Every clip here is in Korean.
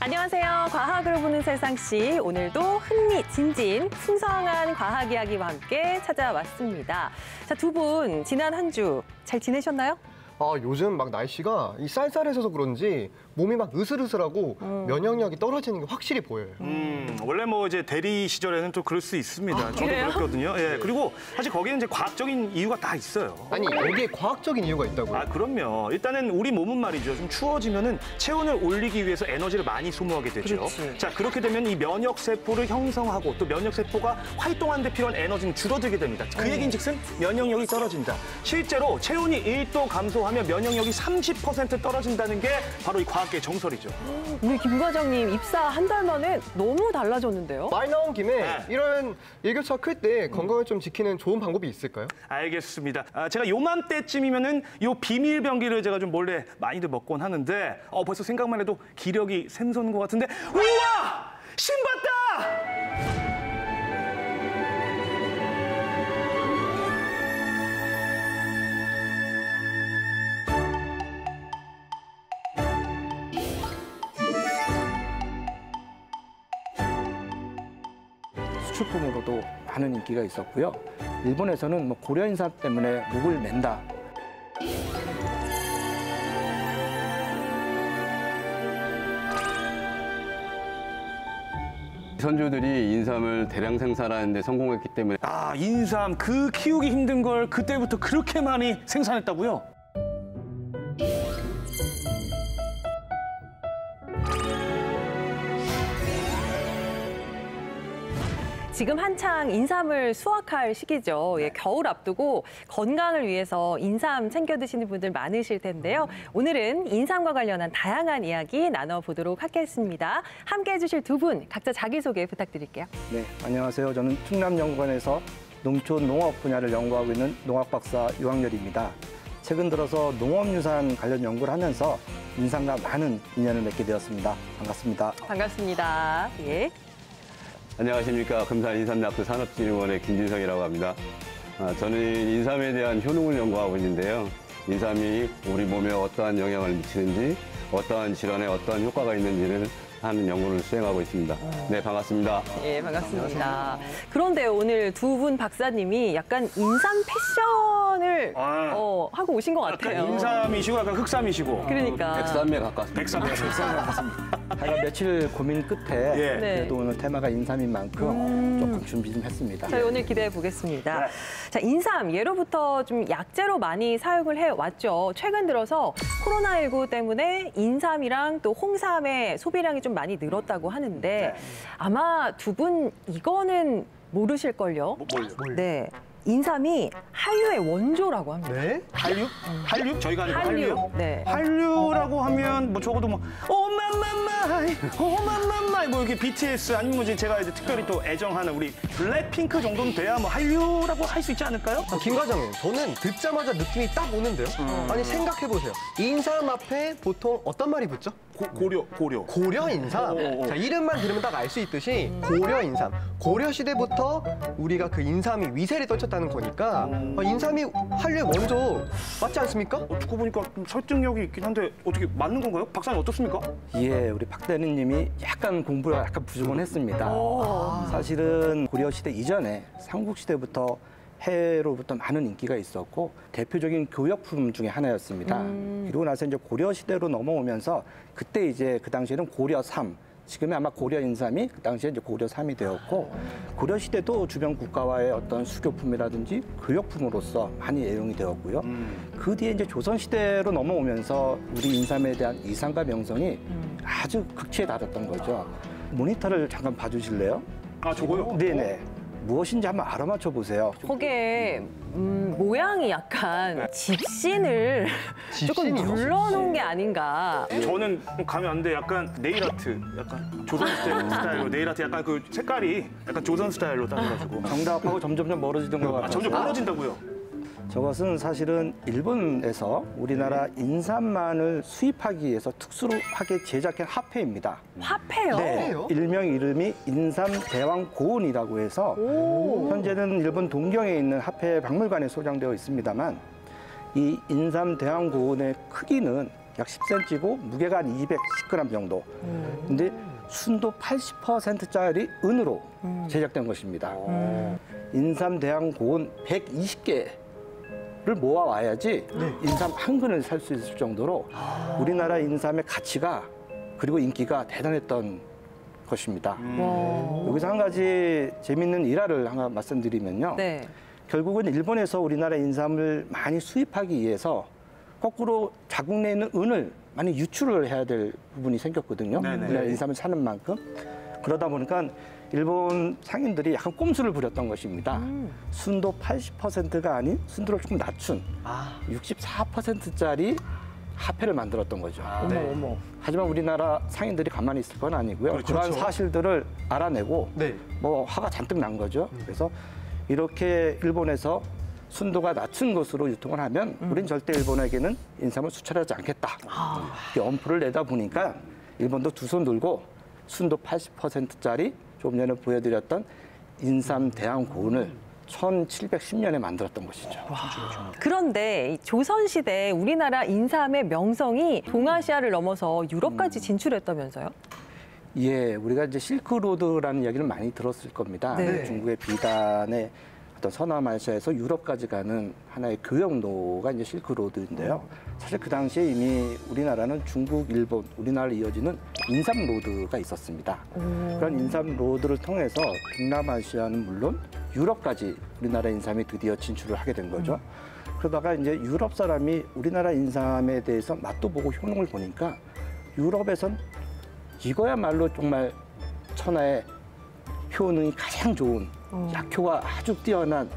안녕하세요. 과학으로 보는 세상씨. 오늘도 흥미진진, 풍성한 과학 이야기와 함께 찾아왔습니다. 자, 두 분 지난 한 주 잘 지내셨나요? 요즘 막 날씨가 쌀쌀해져서 그런지 몸이 막 으슬으슬하고 면역력이 떨어지는 게 확실히 보여요. 원래 뭐 이제 대리 시절에는 또 그럴 수 있습니다. 저도 그랬거든요. 예. 그리고 사실 거기는 이제 과학적인 이유가 다 있어요. 아니, 여기에 과학적인 이유가 있다고요? 그럼요. 일단은 우리 몸은 말이죠. 좀 추워지면은 체온을 올리기 위해서 에너지를 많이 소모하게 되죠. 그렇지. 자, 그렇게 되면 이 면역 세포를 형성하고 또 면역 세포가 활동하는 데 필요한 에너지는 줄어들게 됩니다. 그 얘기인즉슨 면역력이 떨어진다. 실제로 체온이 1도 감소하면 면역력이 30% 떨어진다는 게 바로 이 과학계의 정설이죠. 우리 김 과장님 입사 한 달 만에 너무 달라졌는데요? 말 나온 김에 이런 일교차가 클 때 건강을 좀 지키는 좋은 방법이 있을까요? 알겠습니다. 제가 요맘때쯤이면은 요 비밀병기를 제가 좀 몰래 많이들 먹곤 하는데 벌써 생각만 해도 기력이 샘솟는 것 같은데 우와! 신봤다! 수출품으로도 많은 인기가 있었고요. 일본에서는 뭐 고려 인삼 때문에 목을 맨다. 선조들이 인삼을 대량 생산하는 데 성공했기 때문에 인삼 그 키우기 힘든 걸 그때부터 그렇게 많이 생산했다고요? 지금 한창 인삼을 수확할 시기죠. 겨울 앞두고 건강을 위해서 인삼 챙겨 드시는 분들 많으실 텐데요. 오늘은 인삼과 관련한 다양한 이야기 나눠보도록 하겠습니다. 함께 해주실 두 분 각자 자기소개 부탁드릴게요. 네, 안녕하세요. 저는 충남연구원에서 농촌 농업 분야를 연구하고 있는 농학박사 유학열입니다. 최근 들어서 농업유산 관련 연구를 하면서 인삼과 많은 인연을 맺게 되었습니다. 반갑습니다. 반갑습니다. 예. 안녕하십니까. 금산인삼약수 산업진흥원의 김진성이라고 합니다. 저는 인삼에 대한 효능을 연구하고 있는데요. 인삼이 우리 몸에 어떠한 영향을 미치는지, 어떠한 질환에 어떠한 효과가 있는지를 하는 연구를 수행하고 있습니다. 네, 반갑습니다. 예, 반갑습니다. 그런데 오늘 두 분 박사님이 약간 인삼 패션을 하고 오신 것 같아요. 인삼이시고 약간 흑삼이시고. 그러니까. 백삼에 가깝습니다. 백삼에 가깝습니다. 제가 며칠 고민 끝에 그래도 오늘 테마가 인삼인 만큼 조금 준비 좀 했습니다. 저희 오늘 기대해 보겠습니다. 자, 인삼 예로부터 좀 약재로 많이 사용을 해왔죠. 최근 들어서 코로나19 때문에 인삼이랑 또 홍삼의 소비량이 좀 많이 늘었다고 하는데 아마 두 분 이거는 모르실걸요? 뭘요? 네. 인삼이 한류의 원조라고 합니다. 네? 한류? 한류? 저희가 아니고 한류요? 네. 한류라고 하면 뭐 적어도 뭐 오마마마이 오마마마이 뭐 이렇게 BTS 아니면 뭐 제가 이제 특별히 또 애정하는 우리 블랙핑크 정도는 돼야 뭐 한류라고 할 수 있지 않을까요? 김 과장님, 저는 듣자마자 느낌이 딱 오는데요? 아니, 생각해보세요. 인삼 앞에 보통 어떤 말이 붙죠? 고려. 고려 인삼. 자, 이름만 들으면 딱 알 수 있듯이 고려 인삼. 고려 시대부터 우리가 그 인삼이 위세를 떨쳤다는 거니까 인삼이 한류의 원조 맞지 않습니까? 듣고 보니까 좀 설득력이 있긴 한데 어떻게 맞는 건가요? 박사님 어떻습니까? 예, 우리 박 대리님이 약간 공부가 약간 부족은 했습니다. 사실은 고려시대 이전에 삼국시대부터 해로부터 많은 인기가 있었고 대표적인 교역품 중에 하나였습니다. 그리고 나서 이제 고려시대로 넘어오면서 그때 이제 그 당시에는 고려삼, 지금의 아마 고려인삼이 그 당시에 이제 고려삼이 되었고 고려시대도 주변 국가와의 어떤 수교품이라든지 교역품으로서 많이 애용이 되었고요. 그 뒤에 이제 조선시대로 넘어오면서 우리 인삼에 대한 이상과 명성이 아주 극치에 달했던 거죠. 모니터를 잠깐 봐주실래요? 저거요? 네네. 무엇인지 한번 알아맞혀 보세요. 거기에 모양이 약간 집신을 조금 눌러놓은 게 아닌가. 저는 감이 안 돼. 약간 네일 아트, 약간 조선 스타일로 네일 아트, 약간 그 색깔이 약간 조선 스타일로 따라가지고. 정답하고 점점 멀어지던 것 같아요. 점점 멀어진다고요? 저것은 사실은 일본에서 우리나라 인삼만을 수입하기 위해서 특수하게 제작한 화폐입니다. 화폐요? 네, 일명 이름이 인삼 대왕 고운이라고 해서 현재는 일본 동경에 있는 화폐 박물관에 소장되어 있습니다만 이 인삼 대왕 고운의 크기는 약 10cm고 무게가 한 210g 정도. 근데 순도 80%짜리 은으로 제작된 것입니다. 인삼 대왕고은 120개를 모아와야지 인삼 한 근을 살 수 있을 정도로 우리나라 인삼의 가치가 그리고 인기가 대단했던 것입니다. 여기서 한 가지 재밌는 일화를 하나 말씀드리면요. 네. 결국은 일본에서 우리나라 인삼을 많이 수입하기 위해서 거꾸로 자국 내에 있는 은을 많이 유출을 해야 될 부분이 생겼거든요. 우리나라 인삼을 사는 만큼. 그러다 보니까 일본 상인들이 약간 꼼수를 부렸던 것입니다. 순도 80%가 아닌 순도를 조금 낮춘 64%짜리 화폐를 만들었던 거죠. 어머. 하지만 우리나라 상인들이 가만히 있을 건 아니고요. 그렇죠. 그러한 사실들을 알아내고 네. 뭐 화가 잔뜩 난 거죠. 그래서 이렇게 일본에서 순도가 낮춘 것으로 유통을 하면 우린 절대 일본에게는 인삼을 수출하지 않겠다. 이렇게 엄포를 내다 보니까 일본도 두 손 들고 순도 80%짜리 조금 전에 보여드렸던 인삼 대왕고은을 1710년에 만들었던 것이죠. 그런데 이 조선시대 우리나라 인삼의 명성이 동아시아를 넘어서 유럽까지 진출했다면서요? 예, 우리가 이제 실크로드라는 이야기를 많이 들었을 겁니다. 네. 중국의 비단의 어떤 서남아시아에서 유럽까지 가는 하나의 교역로가 이제 실크로드인데요. 사실 그 당시에 이미 우리나라는 중국, 일본, 우리나라를 이어지는 인삼로드가 있었습니다. 그런 인삼로드를 통해서 동남아시아는 물론 유럽까지 우리나라 인삼이 드디어 진출을 하게 된 거죠. 그러다가 이제 유럽 사람이 우리나라 인삼에 대해서 맛도 보고 효능을 보니까 유럽에선 이거야말로 정말 천하의 효능이 가장 좋은 약효가 아주 뛰어난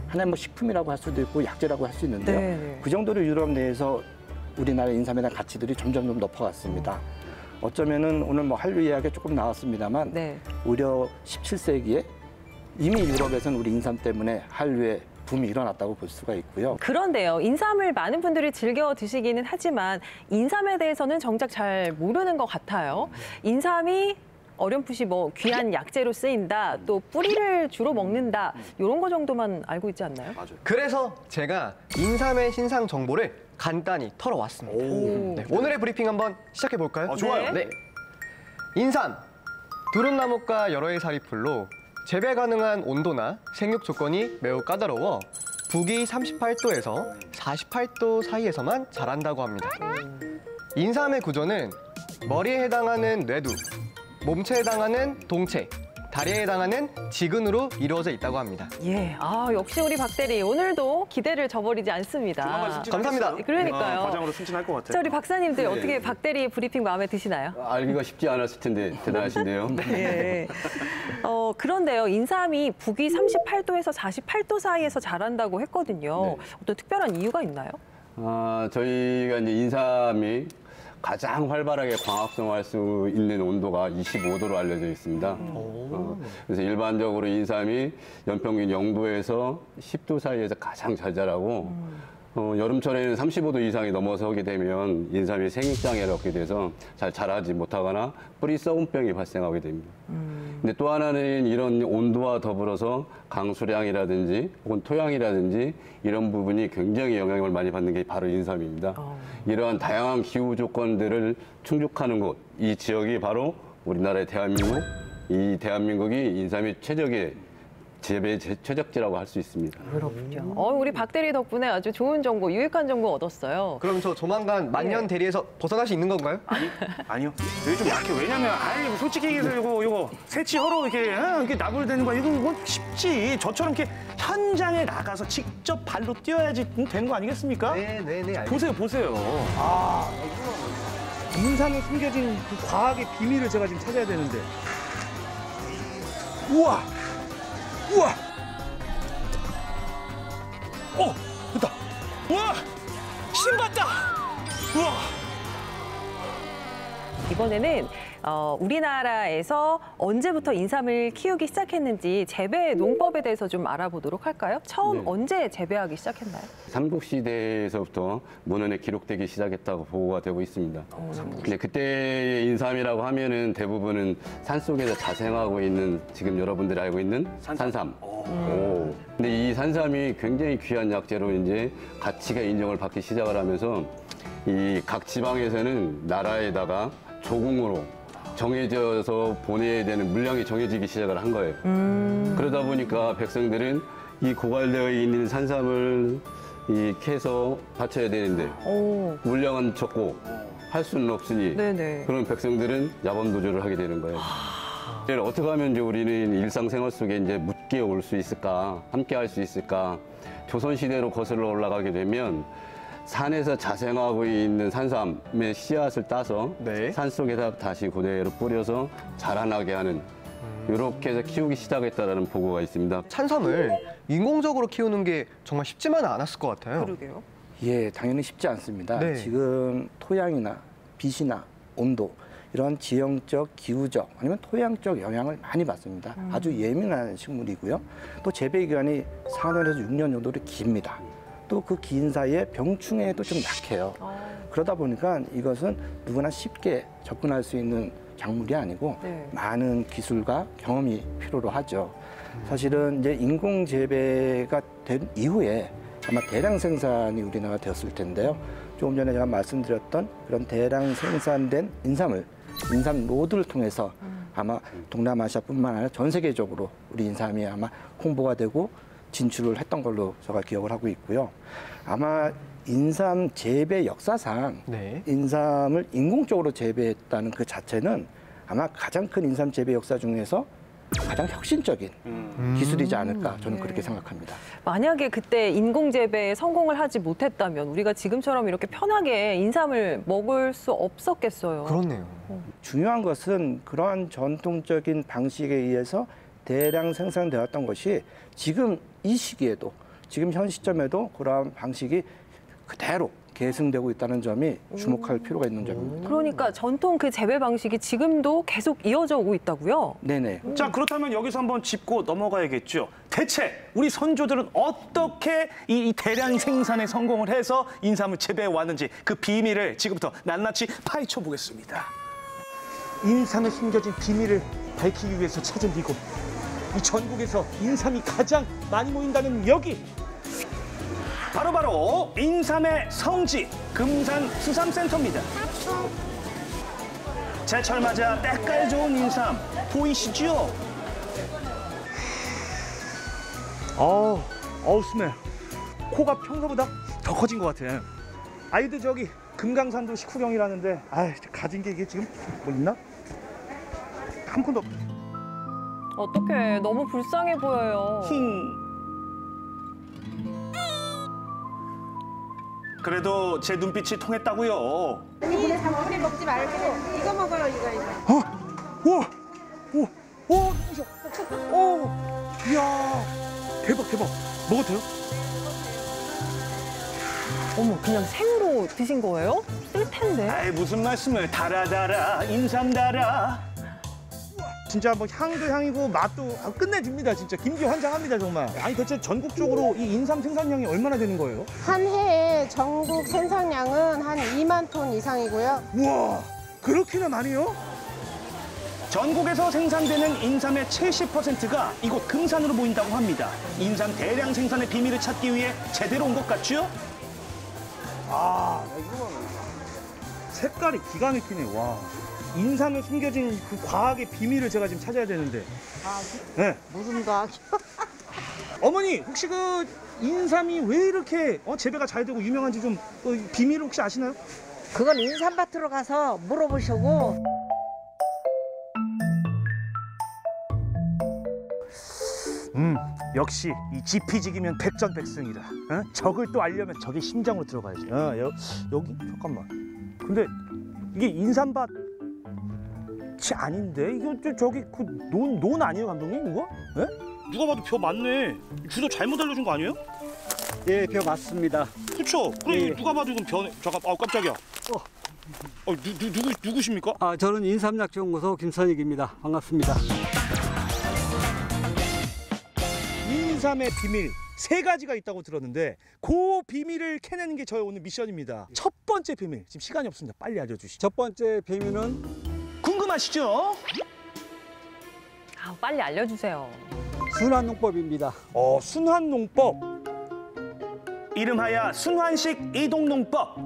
하나의 뭐 식품이라고 할 수도 있고 약재라고 할 수 있는데요. 네. 그 정도로 유럽 내에서 우리나라 인삼에 대한 가치들이 점점 높아갔습니다. 어쩌면은 오늘 뭐 한류 이야기 조금 나왔습니다만 네. 오히려 17세기에 이미 유럽에서는 우리 인삼 때문에 한류의 붐이 일어났다고 볼 수가 있고요. 그런데요, 인삼을 많은 분들이 즐겨 드시기는 하지만 인삼에 대해서는 정작 잘 모르는 것 같아요. 인삼이 어렴풋이 뭐 귀한 약재로 쓰인다, 또 뿌리를 주로 먹는다, 이런 거 정도만 알고 있지 않나요? 그래서 제가 인삼의 신상 정보를 간단히 털어왔습니다. 네, 오늘의 브리핑 한번 시작해 볼까요? 좋아요. 네. 인삼, 두릅나무과 여러 해 살이풀로 재배 가능한 온도나 생육 조건이 매우 까다로워 북위 38도에서 48도 사이에서만 자란다고 합니다. 인삼의 구조는 머리에 해당하는 뇌두, 몸체에 해당하는 동체, 다리에 해당하는 지근으로 이루어져 있다고 합니다. 예, 역시 우리 박대리 오늘도 기대를 저버리지 않습니다. 감사합니다. 그러니까요. 과장으로 승진할 것 같아요. 자, 우리 박사님들 어떻게 박대리 브리핑 마음에 드시나요? 알기가 쉽지 않았을 텐데 대단하신데요. 예. 그런데요, 인삼이 북위 38도에서 48도 사이에서 자란다고 했거든요. 어떤 특별한 이유가 있나요? 저희가 이제 인삼이 가장 활발하게 광합성할 수 있는 온도가 25도로 알려져 있습니다. 그래서 일반적으로 인삼이 연평균 0도에서 10도 사이에서 가장 잘 자라고 여름철에는 35도 이상이 넘어서게 되면 인삼이 생육장애를 얻게 돼서 잘 자라지 못하거나 뿌리 썩은병이 발생하게 됩니다. 근데 또 하나는 이런 온도와 더불어서 강수량이라든지 혹은 토양이라든지 이런 부분이 굉장히 영향을 많이 받는 게 바로 인삼입니다. 이러한 다양한 기후 조건들을 충족하는 곳, 이 지역이 바로 우리나라의 대한민국, 이 대한민국이 인삼이 최적의 재배 최적지라고 할 수 있습니다. 그렇군요. 우리 박대리 덕분에 아주 좋은 정보, 유익한 정보 얻었어요. 그럼 저 조만간 만년 대리에서 벗어날 수 있는 건가요? 아니요. 여기 좀 약해. 왜냐면, 솔직히 얘기해서 이거 세치하러 이렇게 나불대는 거, 이거 쉽지. 저처럼 이렇게 현장에 나가서 직접 발로 뛰어야지 되는 거 아니겠습니까? 네. 보세요. 인삼에 숨겨진 그 과학의 비밀을 제가 지금 찾아야 되는데. 우와! 됐다. 우와! 신봤다! 우와! 이번에는 우리나라에서 언제부터 인삼을 키우기 시작했는지 재배 농법에 대해서 좀 알아보도록 할까요? 처음 언제 재배하기 시작했나요? 삼국시대에서부터 문헌에 기록되기 시작했다고 보고가 되고 있습니다. 근데 그때 인삼이라고 하면은 대부분은 산속에서 자생하고 있는 지금 여러분들이 알고 있는 산삼. 근데 이 산삼이 굉장히 귀한 약재로 이제 가치가 인정을 받기 시작을 하면서 이 각 지방에서는 나라에다가 조공으로 정해져서 보내야 되는 물량이 정해지기 시작을 한 거예요. 그러다 보니까 백성들은 이 고갈되어 있는 산삼을 캐서 바쳐야 되는데 오. 물량은 적고 할 수는 없으니 네네. 그런 백성들은 야밤 도주를 하게 되는 거예요. 어떻게 하면 이제 우리는 일상생활 속에 이제 묻게 올 수 있을까, 함께 할 수 있을까? 조선시대로 거슬러 올라가게 되면 산에서 자생하고 있는 산삼의 씨앗을 따서 네. 산속에다 다시 그대로 뿌려서 자라나게 하는 이렇게 해서 키우기 시작했다라는 보고가 있습니다. 산삼을 인공적으로 키우는 게 정말 쉽지만은 않았을 것 같아요. 그러게요. 예, 당연히 쉽지 않습니다. 네. 지금 토양이나 빛이나 온도 이런 지형적, 기후적 아니면 토양적 영향을 많이 받습니다. 아주 예민한 식물이고요. 또 재배 기간이 4년에서 6년 정도로 깁니다. 또 그 긴 사이에 병충해에도 좀 약해요. 그러다 보니까 이것은 누구나 쉽게 접근할 수 있는 작물이 아니고 네. 많은 기술과 경험이 필요로 하죠. 사실은 이제 인공 재배가 된 이후에 아마 대량 생산이 우리나라가 되었을 텐데요. 조금 전에 제가 말씀드렸던 그런 대량 생산된 인삼을 인삼 로드를 통해서 아마 동남아시아뿐만 아니라 전 세계적으로 우리 인삼이 아마 홍보가 되고 진출을 했던 걸로 제가 기억을 하고 있고요. 아마 인삼 재배 역사상 네. 인삼을 인공적으로 재배했다는 그 자체는 아마 가장 큰 인삼 재배 역사 중에서 가장 혁신적인 기술이지 않을까 저는 그렇게 생각합니다. 만약에 그때 인공 재배에 성공을 하지 못했다면 우리가 지금처럼 이렇게 편하게 인삼을 먹을 수 없었겠어요. 그렇네요. 중요한 것은 그러한 전통적인 방식에 의해서 대량 생산되었던 것이 지금 이 시기에도 지금 현 시점에도 그러한 방식이 그대로 계승되고 있다는 점이 주목할 필요가 있는 점입니다. 그러니까 전통 그 재배 방식이 지금도 계속 이어져 오고 있다고요? 네네. 자, 그렇다면 여기서 한번 짚고 넘어가야겠죠. 대체 우리 선조들은 어떻게 이 대량 생산에 성공을 해서 인삼을 재배해 왔는지 그 비밀을 지금부터 낱낱이 파헤쳐 보겠습니다. 인삼에 숨겨진 비밀을 밝히기 위해서 찾은 이곳. 이 전국에서 인삼이 가장 많이 모인다는 여기. 바로 인삼의 성지 금산 수삼센터입니다. 제철 맞아 때깔 좋은 인삼 보이시죠? 어우 스멜. 코가 평소보다 더 커진 것 같아. 아이들 저기 금강산도 식후경이라는데 가진 게 이게 지금 뭐 있나? 한 푼도 어떡해. 너무 불쌍해 보여요. 그래도 제 눈빛이 통했다고요. 아니 잠깐만 먹지 말고 이거 먹어요 이거. 우와! 우와! 무서워! 이야! 대박! 먹어도 돼요? 어머, 그냥 생으로 드신 거예요? 쓸 텐데. 아이 무슨 말씀을. 달아 인삼 달아. 진짜 뭐 향도 향이고 맛도 끝내줍니다. 진짜 김기환장합니다 정말. 아니 대체 전국적으로 이 인삼 생산량이 얼마나 되는 거예요? 한 해에 전국 생산량은 한 2만 톤 이상이고요. 우와! 그렇게나 많이요? 전국에서 생산되는 인삼의 70%가 이곳 금산으로 모인다고 합니다. 인삼 대량 생산의 비밀을 찾기 위해 제대로 온 것 같죠? 색깔이 기가 막히네. 와. 인삼에 숨겨진 그 과학의 비밀을 제가 지금 찾아야 되는데. 네. 무슨 과학? 어머니 혹시 그 인삼이 왜 이렇게 재배가 잘 되고 유명한지 좀 비밀을 혹시 아시나요? 그건 인삼밭으로 가서 물어보시고. 역시 이 지피지기면 백전백승이다. 적을 또 알려면 적의 심장으로 들어가야지. 여기 잠깐만. 근데 이게 인삼밭이 아닌데 이거 저기 그 논 아니에요 감독님 이거? 예? 누가 봐도 벼 맞네. 주소 잘못 알려준 거 아니에요? 예, 벼 맞습니다. 그렇죠. 그래 예. 누가 봐도 이건 벼. 잠깐. 깜짝이야. 누구십니까? 저는 인삼약종무소 김선익입니다. 반갑습니다. 인삼의 비밀 3가지가 있다고 들었는데 그 비밀을 캐내는 게 저의 오늘 미션입니다. 첫 번째 비밀, 지금 시간이 없습니다. 빨리 알려주시죠. 첫 번째 비밀은 궁금하시죠? 빨리 알려주세요. 순환농법입니다. 순환농법. 이름하여 순환식 이동농법.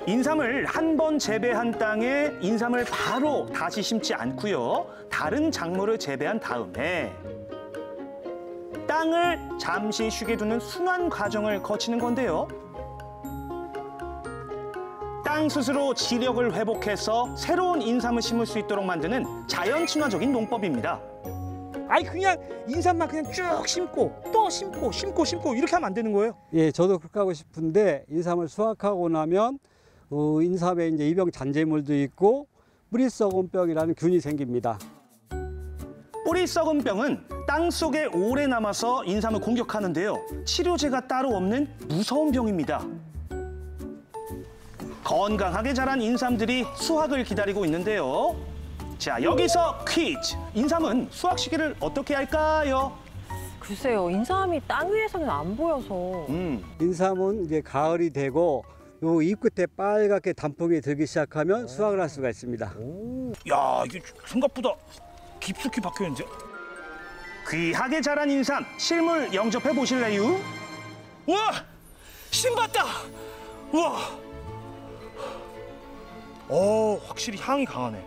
인삼을 한 번 재배한 땅에 인삼을 바로 다시 심지 않고요. 다른 작물을 재배한 다음에 땅을 잠시 쉬게 두는 순환 과정을 거치는 건데요. 땅 스스로 지력을 회복해서 새로운 인삼을 심을 수 있도록 만드는 자연 친화적인 농법입니다. 아니 그냥 인삼만 그냥 쭉 심고 또 심고 이렇게 하면 안 되는 거예요? 예, 저도 그렇게 하고 싶은데 인삼을 수확하고 나면 인삼에 이제 이병 잔재물도 있고 뿌리 썩은 병이라는 균이 생깁니다. 뿌리 썩은 병은 땅 속에 오래 남아서 인삼을 공격하는데요. 치료제가 따로 없는 무서운 병입니다. 건강하게 자란 인삼들이 수확을 기다리고 있는데요. 자, 여기서 퀴즈. 인삼은 수확 시기를 어떻게 할까요? 글쎄요, 인삼이 땅 위에서는 안 보여서. 인삼은 이제 가을이 되고 요 잎 끝에 빨갛게 단풍이 들기 시작하면 수확을 할 수가 있습니다. 야, 이게 생각보다 깊숙이 박혀 있는데. 귀하게 자란 인삼 실물 영접해 보실래요? 우와! 신봤다! 우와! 확실히 향이 강하네.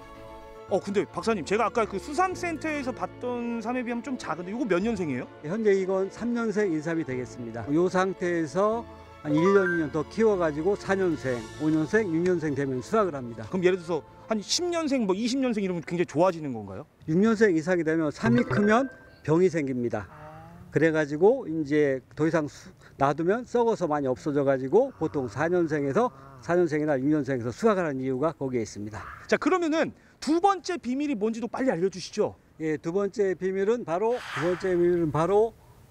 근데 박사님, 제가 아까 그 수삼센터에서 봤던 삼에 비하면 좀 작은데 이거 몇 년생이에요? 현재 이건 3년생 인삼이 되겠습니다. 이 상태에서 한 1년, 2년 더 키워가지고 4년생, 5년생, 6년생 되면 수확을 합니다. 그럼 예를 들어서 한 10년생, 뭐 20년생 이러면 굉장히 좋아지는 건가요? 6년생 이상이 되면 삶이 크면 병이 생깁니다. 그래가지고 이제 더 이상 놔두면 썩어서 많이 없어져가지고 보통 4년생이나 6년생에서 수확을 하는 이유가 거기에 있습니다. 자, 그러면은 두 번째 비밀이 뭔지도 빨리 알려주시죠. 예, 두 번째 비밀은 바로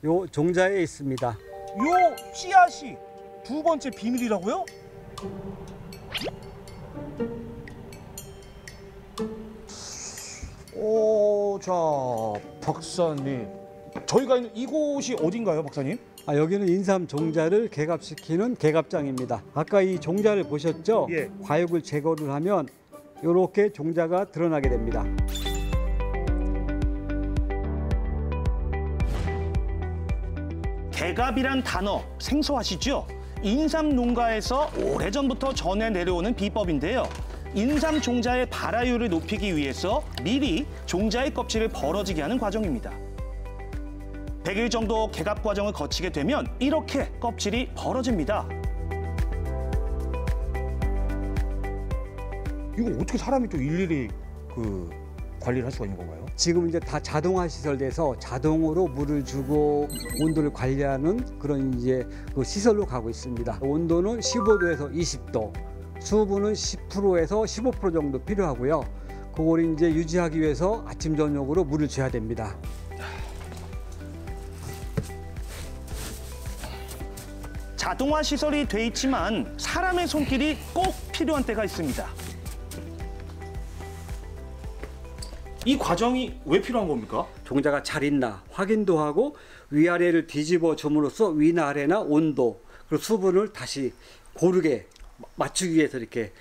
요 종자에 있습니다. 요 씨앗이 두 번째 비밀이라고요? 자, 박사님, 저희가 있는 이곳이 어딘가요, 박사님? 여기는 인삼 종자를 개갑시키는 개갑장입니다. 아까 이 종자를 보셨죠? 예. 과육을 제거를 하면 이렇게 종자가 드러나게 됩니다. 개갑이란 단어 생소하시죠? 인삼 농가에서 오래전부터 전해 내려오는 비법인데요. 인삼 종자의 발화율을 높이기 위해서 미리 종자의 껍질을 벌어지게 하는 과정입니다. 100일 정도 개갑 과정을 거치게 되면 이렇게 껍질이 벌어집니다. 이거 어떻게 사람이 또 일일이 관리를 할 수가 있는 건가요? 지금 이제 다 자동화 시설돼서 자동으로 물을 주고 온도를 관리하는 그런 이제 그 시설로 가고 있습니다. 온도는 15도에서 20도, 수분은 10%에서 15% 정도 필요하고요. 그걸 이제 유지하기 위해서 아침 저녁으로 물을 줘야 됩니다. 자동화 시설이 돼 있지만 사람의 손길이 꼭 필요한 때가 있습니다. 이 과정이 왜 필요한 겁니까? 종자가 잘 있나 확인도 하고 위아래를 뒤집어 줌으로써 위나 아래나 온도 그리고 수분을 다시 고르게 맞추기 위해서 이렇게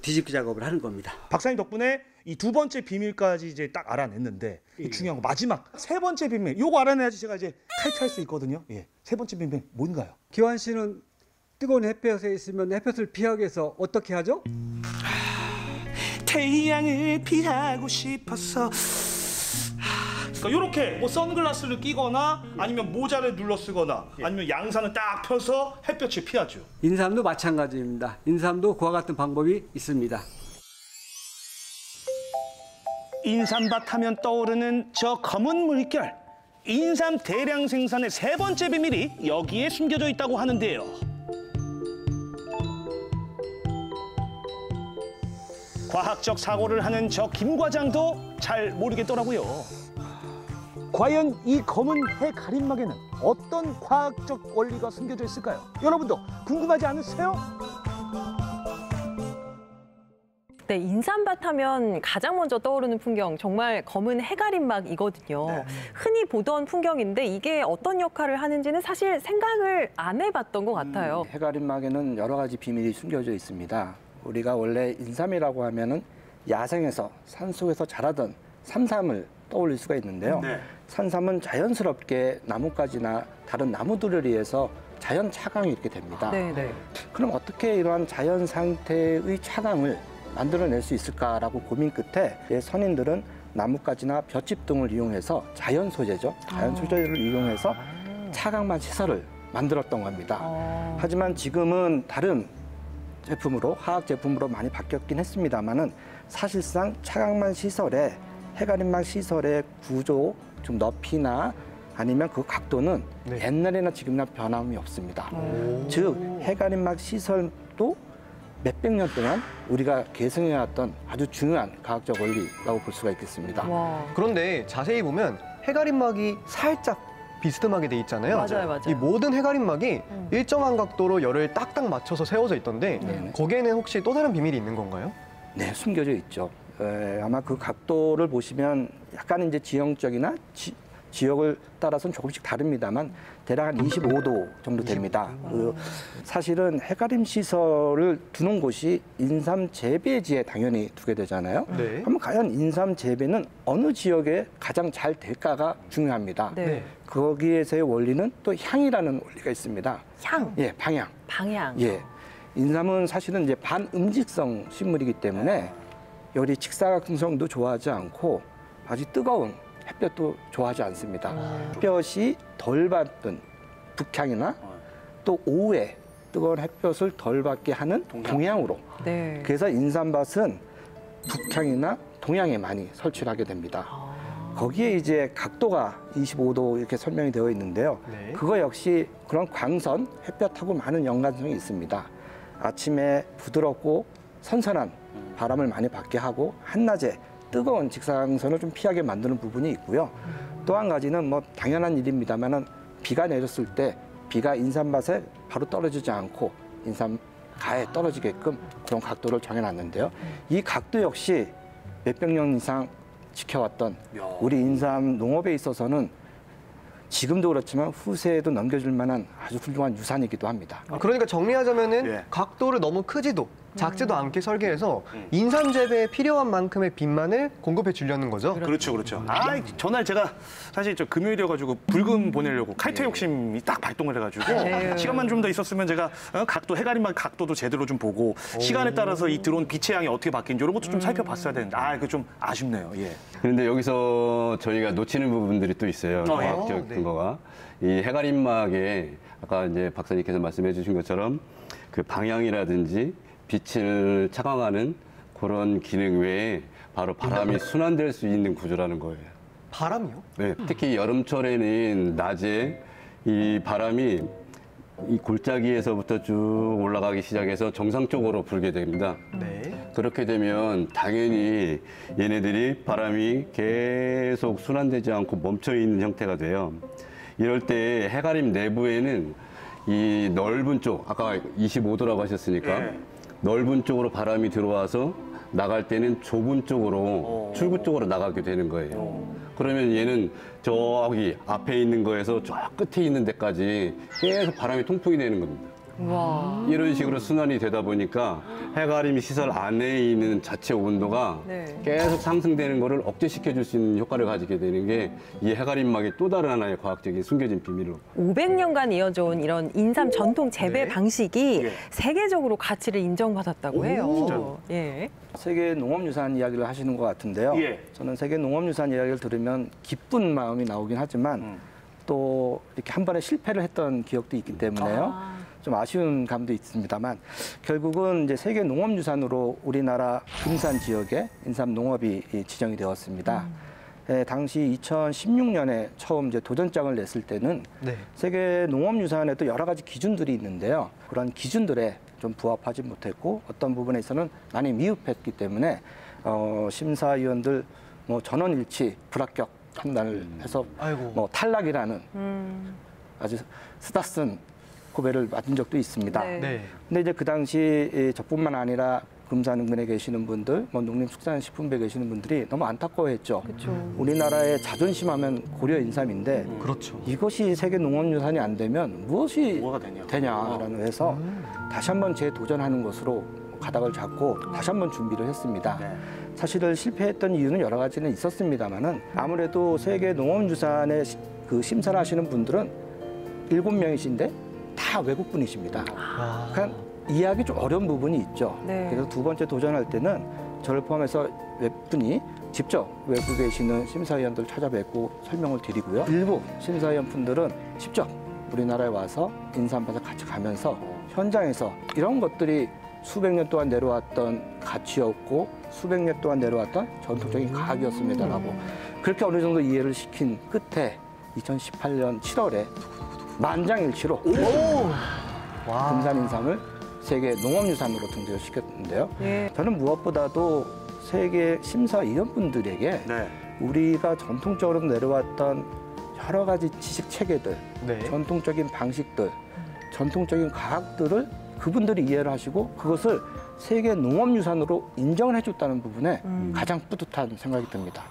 뒤집기 작업을 하는 겁니다. 박사님 덕분에 이 두 번째 비밀까지 이제 딱 알아냈는데 중요한 거 마지막 세 번째 비밀 요거 알아내야지 제가 이제 탈출할 수 있거든요. 세 번째 비밀 뭔가요? 기환 씨는 뜨거운 햇볕에 있으면 햇볕을 피하기 위해서 어떻게 하죠? 태양을 피하고 싶어서 그러니까 이렇게 뭐 선글라스를 끼거나 아니면 모자를 눌러 쓰거나 아니면 양산을 딱 펴서 햇볕을 피하죠. 인삼도 마찬가지입니다. 인삼도 그와 같은 방법이 있습니다. 인삼밭 하면 떠오르는 저 검은 물결. 인삼 대량 생산의 세 번째 비밀이 여기에 숨겨져 있다고 하는데요. 과학적 사고를 하는 저 김 과장도 잘 모르겠더라고요. 과연 이 검은 해 가림막에는 어떤 과학적 원리가 숨겨져 있을까요? 여러분도 궁금하지 않으세요? 네, 인삼밭 하면 가장 먼저 떠오르는 풍경 정말 검은 해가림막이거든요. 네. 흔히 보던 풍경인데 이게 어떤 역할을 하는지는 사실 생각을 안 해봤던 것 같아요. 해가림막에는 여러 가지 비밀이 숨겨져 있습니다. 우리가 원래 인삼이라고 하면은 야생에서 산속에서 자라던 산삼을 떠올릴 수가 있는데요. 산삼은 자연스럽게 나뭇가지나 다른 나무들에 의해서 자연 차강이 이렇게 됩니다. 네. 그럼 어떻게 이러한 자연 상태의 차강을 만들어낼 수 있을까라고 고민 끝에 선인들은 나뭇가지나 볏짚 등을 이용해서 자연 소재죠. 자연 소재를 이용해서 차강만 시설을 만들었던 겁니다. 하지만 지금은 다른 제품으로, 화학 제품으로 많이 바뀌었긴 했습니다만은 사실상 차강만 시설에 해가림막 시설의 구조, 좀 높이나 아니면 그 각도는 옛날이나 지금이나 변함이 없습니다. 즉 해가림막 시설도 몇백 년 동안 우리가 계승해왔던 아주 중요한 과학적 원리라고 볼 수가 있겠습니다. 그런데 자세히 보면 해가림막이 살짝 비스듬하게 돼 있잖아요. 맞아요. 이 모든 해가림막이 일정한 각도로 열을 딱딱 맞춰서 세워져 있던데 거기에는 혹시 또 다른 비밀이 있는 건가요? 네, 숨겨져 있죠. 아마 그 각도를 보시면 약간 이제 지형적이나 지역을 따라서는 조금씩 다릅니다만 대략 한 25도 정도 됩니다. 사실은 해가림 시설을 두는 곳이 인삼 재배지에 당연히 두게 되잖아요. 그러면 과연 인삼 재배는 어느 지역에 가장 잘 될까가 중요합니다. 거기에서의 원리는 또 향이라는 원리가 있습니다. 향? 예, 방향. 예. 인삼은 사실은 이제 반음직성 식물이기 때문에 열이 직사각성도 좋아하지 않고 아주 뜨거운 햇볕도 좋아하지 않습니다. 햇볕이 덜 받는 북향이나 또 오후에 뜨거운 햇볕을 덜 받게 하는 동향으로. 그래서 인삼밭은 북향이나 동향에 많이 설치를 하게 됩니다. 거기에 이제 각도가 25도 이렇게 설명이 되어 있는데요. 그거 역시 그런 광선, 햇볕하고 많은 연관성이 있습니다. 아침에 부드럽고 선선한 바람을 많이 받게 하고 한낮에 뜨거운 직사광선을 좀 피하게 만드는 부분이 있고요. 또 한 가지는 뭐 당연한 일입니다만은 비가 내렸을 때 비가 인삼밭에 바로 떨어지지 않고 인삼가에 떨어지게끔 그런 각도를 정해놨는데요. 이 각도 역시 몇백 년 이상 지켜왔던 우리 인삼 농업에 있어서는 지금도 그렇지만 후세에도 넘겨줄 만한 아주 훌륭한 유산이기도 합니다. 그러니까 정리하자면은 각도를 너무 크지도 작지도 않게 설계해서 인삼 재배에 필요한 만큼의 빛만을 공급해 주려는 거죠. 그렇죠. 전날 제가 사실 저 금요일이어가지고 불금 보내려고 칼퇴 욕심이 딱 발동을 해가지고 시간만 좀 더 있었으면 제가 각도 해가림막 각도도 제대로 좀 보고 시간에 따라서 이 들어온 빛의 양이 어떻게 바뀌는지 이런 것도 좀 살펴봤어야 되는데 그거 좀 아쉽네요. 그런데 여기서 저희가 놓치는 부분들이 또 있어요. 과학적 근거가. 이 해가림막에 아까 이제 박사님께서 말씀해 주신 것처럼 그 방향이라든지 빛을 차광하는 그런 기능 외에 바로 바람이 순환될 수 있는 구조라는 거예요. 바람이요? 네. 특히 여름철에는 낮에 이 바람이 이 골짜기에서부터 쭉 올라가기 시작해서 정상 쪽으로 불게 됩니다. 그렇게 되면 당연히 얘네들이 바람이 계속 순환되지 않고 멈춰 있는 형태가 돼요. 이럴 때 해가림 내부에는 이 넓은 쪽, 아까 25도라고 하셨으니까 넓은 쪽으로 바람이 들어와서 나갈 때는 좁은 쪽으로 출구 쪽으로 나가게 되는 거예요. 그러면 얘는 저기 앞에 있는 거에서 저 끝에 있는 데까지 계속 바람이 통풍이 되는 겁니다. 이런 식으로 순환이 되다 보니까 해가림 시설 안에 있는 자체 온도가 계속 상승되는 거를 억제시켜 줄 수 있는 효과를 가지게 되는 게 이 해가림막의 또 다른 하나의 과학적인 숨겨진 비밀로. 500년간 이어져 온 이런 인삼 전통 재배 방식이 세계적으로 가치를 인정받았다고 해요. 세계 농업유산 이야기를 하시는 것 같은데요. 저는 세계 농업유산 이야기를 들으면 기쁜 마음이 나오긴 하지만 또 이렇게 한 번에 실패를 했던 기억도 있기 때문에요. 좀 아쉬운 감도 있습니다만 결국은 이제 세계 농업유산으로 우리나라 금산 지역에 인삼 농업이 지정이 되었습니다. 당시 2016년에 처음 이제 도전장을 냈을 때는 세계 농업유산에도 여러 가지 기준들이 있는데요. 그런 기준들에 좀 부합하지 못했고 어떤 부분에서는 많이 미흡했기 때문에 심사위원들 뭐 전원일치 불합격 판단을 해서 뭐 탈락이라는 아주 쓰다쓴 고배를 맞은 적도 있습니다. 근데 이제 그 당시 저뿐만 아니라 금산 인근에 계시는 분들, 뭐 농림축산식품부에 계시는 분들이 너무 안타까워했죠. 우리나라의 자존심하면 고려 인삼인데 이것이 세계 농업유산이 안 되면 무엇이 되냐라는 해서 다시 한번 재도전하는 것으로 가닥을 잡고 다시 한번 준비를 했습니다. 사실은 실패했던 이유는 여러 가지는 있었습니다만은 아무래도 세계 농업유산의 그 심사를 하시는 분들은 7명이신데 다 외국분이십니다. 그러니까 이해하기 좀 어려운 부분이 있죠. 네. 그래서 두 번째 도전할 때는 저를 포함해서 외국분이 직접 외국에 계시는 심사위원들을 찾아뵙고 설명을 드리고요. 일부 심사위원 분들은 직접 우리나라에 와서 인삼밭을 같이 가면서 현장에서 이런 것들이 수백 년 동안 내려왔던 가치였고 수백 년 동안 내려왔던 전통적인 과학이었습니다라고 그렇게 어느 정도 이해를 시킨 끝에 2018년 7월에 만장일치로 금산인삼을 세계 농업유산으로 등재를 시켰는데요. 예. 저는 무엇보다도 세계 심사위원분들에게 네. 우리가 전통적으로 내려왔던 여러 가지 지식 체계들, 네. 전통적인 방식들, 전통적인 과학들을 그분들이 이해를 하시고 그것을 세계 농업유산으로 인정을 해줬다는 부분에 가장 뿌듯한 생각이 듭니다.